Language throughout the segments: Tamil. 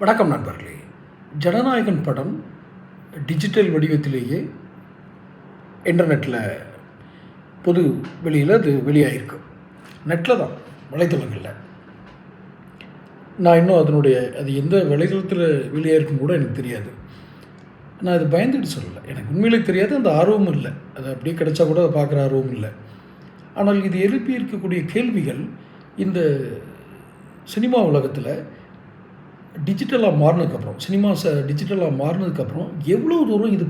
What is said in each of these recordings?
வணக்கம் நண்பர்களே. ஜனநாயகன் படம் டிஜிட்டல் வடிவத்திலேயே இன்டர்நெட்டில் பொது வெளியில் அது வெளியாகிருக்கு. நெட்டில் தான், வலைத்தளங்களில். நான் இன்னும் அது எந்த வலைத்தளத்தில் வெளியாகிருக்குன்னு கூட எனக்கு தெரியாது. நான் அது பயந்துட்டு சொல்லலை, எனக்கு உண்மையிலே தெரியாது, அந்த ஆர்வமும் இல்லை. அது அப்படியே கிடைச்சா கூட அதை பார்க்குற ஆர்வமும் இல்லை. ஆனால் இது எழுப்பி இருக்கக்கூடிய கேள்விகள் இந்த சினிமா உலகத்தில் டிஜிட்டலாக மாறினதுக்கப்புறம், டிஜிட்டலாக மாறினதுக்கப்புறம் எவ்வளோ தூரம் இது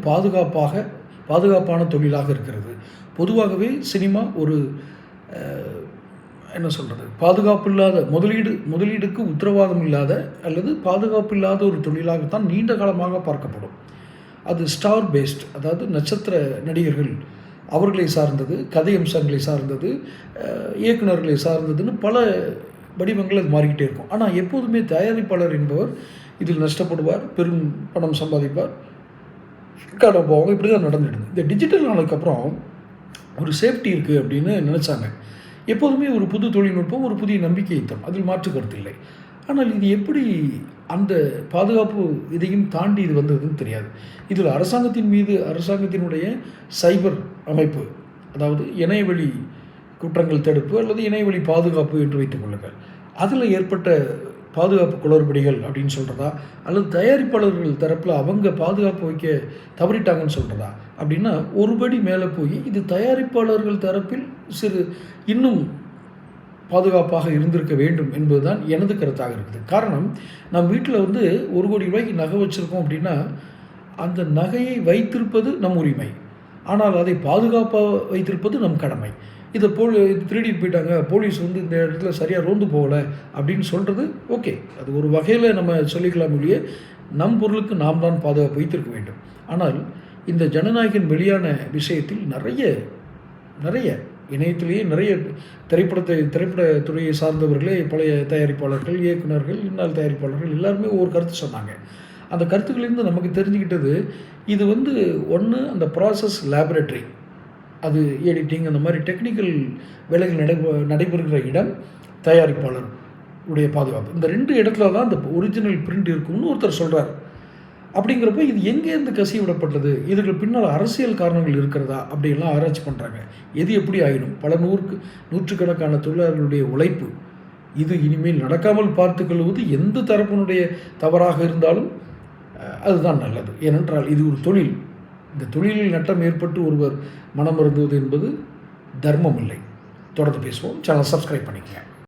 பாதுகாப்பான தொழிலாக இருக்கிறது. பொதுவாகவே சினிமா ஒரு என்ன சொல்கிறது, பாதுகாப்பு இல்லாத முதலீடுக்கு உத்தரவாதம் இல்லாத அல்லது பாதுகாப்பு இல்லாத ஒரு தொழிலாகத்தான் நீண்ட காலமாக பார்க்கப்படும். அது ஸ்டார் பேஸ்ட், அதாவது நட்சத்திர நடிகர்கள் அவர்களை சார்ந்தது, கதை அம்சங்களை சார்ந்தது, இயக்குநர்களை சார்ந்ததுன்னு பல வடிவங்கள் அது மாறிக்கிட்டே இருக்கும். ஆனால் எப்போதுமே தயாரிப்பாளர் என்பவர் இதில் நஷ்டப்படுவார், பெரும் பணம் சம்பாதிப்பார், கடை போவாங்க. இப்படி தான் நடந்துடுது. இந்த டிஜிட்டல் ஆனதுக்கப்புறம் ஒரு சேஃப்டி இருக்குது அப்படின்னு நினச்சாங்க. எப்போதுமே ஒரு புது தொழில்நுட்பம் ஒரு புதிய நம்பிக்கையை தரும், அதில் மாற்று கருத்து இல்லை. ஆனால் இது எப்படி அந்த பாதுகாப்பு இதையும் தாண்டி இது வந்ததுன்னு தெரியாது. இதில் அரசாங்கத்தினுடைய சைபர் அமைப்பு, அதாவது இணையவழி குற்றங்கள் தடுப்பு அல்லது இணையவழி பாதுகாப்பு என்று வைத்துக் கொள்ளுங்கள், அதில் ஏற்பட்ட பாதுகாப்பு குளறுபடிகள் அப்படின்னு சொல்கிறதா, அல்லது தயாரிப்பாளர்கள் தரப்பில் அவங்க பாதுகாப்பு வைக்க தவறிட்டாங்கன்னு சொல்கிறதா அப்படின்னா, ஒருபடி மேலே போய் இது தயாரிப்பாளர்கள் தரப்பில் இன்னும் பாதுகாப்பாக இருந்திருக்க வேண்டும் என்பதுதான் எனது கருத்தாக இருக்குது. காரணம், நம் வீட்டில் 1 கோடி ரூபாய்க்கு நகை வச்சுருக்கோம் அப்படின்னா, அந்த நகையை வைத்திருப்பது நம் உரிமை, ஆனால் அதை பாதுகாப்பாக வைத்திருப்பது நம் கடமை. இதை திருடிட்டு போயிட்டாங்க, போலீஸ் இந்த இடத்துல சரியாக ரோந்து போகலை அப்படின்னு சொல்கிறது ஓகே, அது ஒரு வகையில் நம்ம சொல்லிக்கலாம் இல்லையே, நம் பொருளுக்கு நாம் தான் பாதுகாப்பு வைத்திருக்க வேண்டும். ஆனால் இந்த ஜனநாயகன் வெளியான விஷயத்தில் நிறைய இணையத்திலேயே நிறைய திரைப்படத்துறையை சார்ந்தவர்களே, பழைய தயாரிப்பாளர்கள், இயக்குநர்கள், இந்நாள் தயாரிப்பாளர்கள் எல்லாருமே ஒவ்வொரு கருத்து சொன்னாங்க. அந்த கருத்துக்களிலிருந்து நமக்கு தெரிஞ்சுக்கிட்டது, இது ஒன்று அந்த ப்ராசஸ் லேபரேட்டரி, அது எடிட்டிங், அந்த மாதிரி டெக்னிக்கல் வேலைகள் நடைபெறுகிற இடம், தயாரிப்பாளர் உடைய பாதுகாப்பு, இந்த 2 இடத்துல தான் இந்த ஒரிஜினல் பிரிண்ட் இருக்கும்னு ஒருத்தர் சொல்கிறார். அப்படிங்கிறப்ப இது எங்கேருந்து கசிய விடப்பட்டது, இதுக்கு பின்னால் அரசியல் காரணங்கள் இருக்கிறதா அப்படியெல்லாம் ஆராய்ச்சி பண்ணுறாங்க. எது எப்படி ஆகிடும், பல நூற்றுக்கணக்கான தொழிலாளர்களுடைய உழைப்பு, இது இனிமேல் நடக்காமல் பார்த்துக்கொள்வது எந்த தரப்பினுடைய தவறாக இருந்தாலும் அதுதான் நல்லது. ஏனென்றால் இது ஒரு தொழில். இந்த தொழிலில் நட்டம் ஏற்பட்டு ஒருவர் மனம் வருந்துவது என்பது தர்மம் இல்லை. தொடர்ந்து பேசுவோம். சேனல் சப்ஸ்கிரைப் பண்ணிக்கங்க.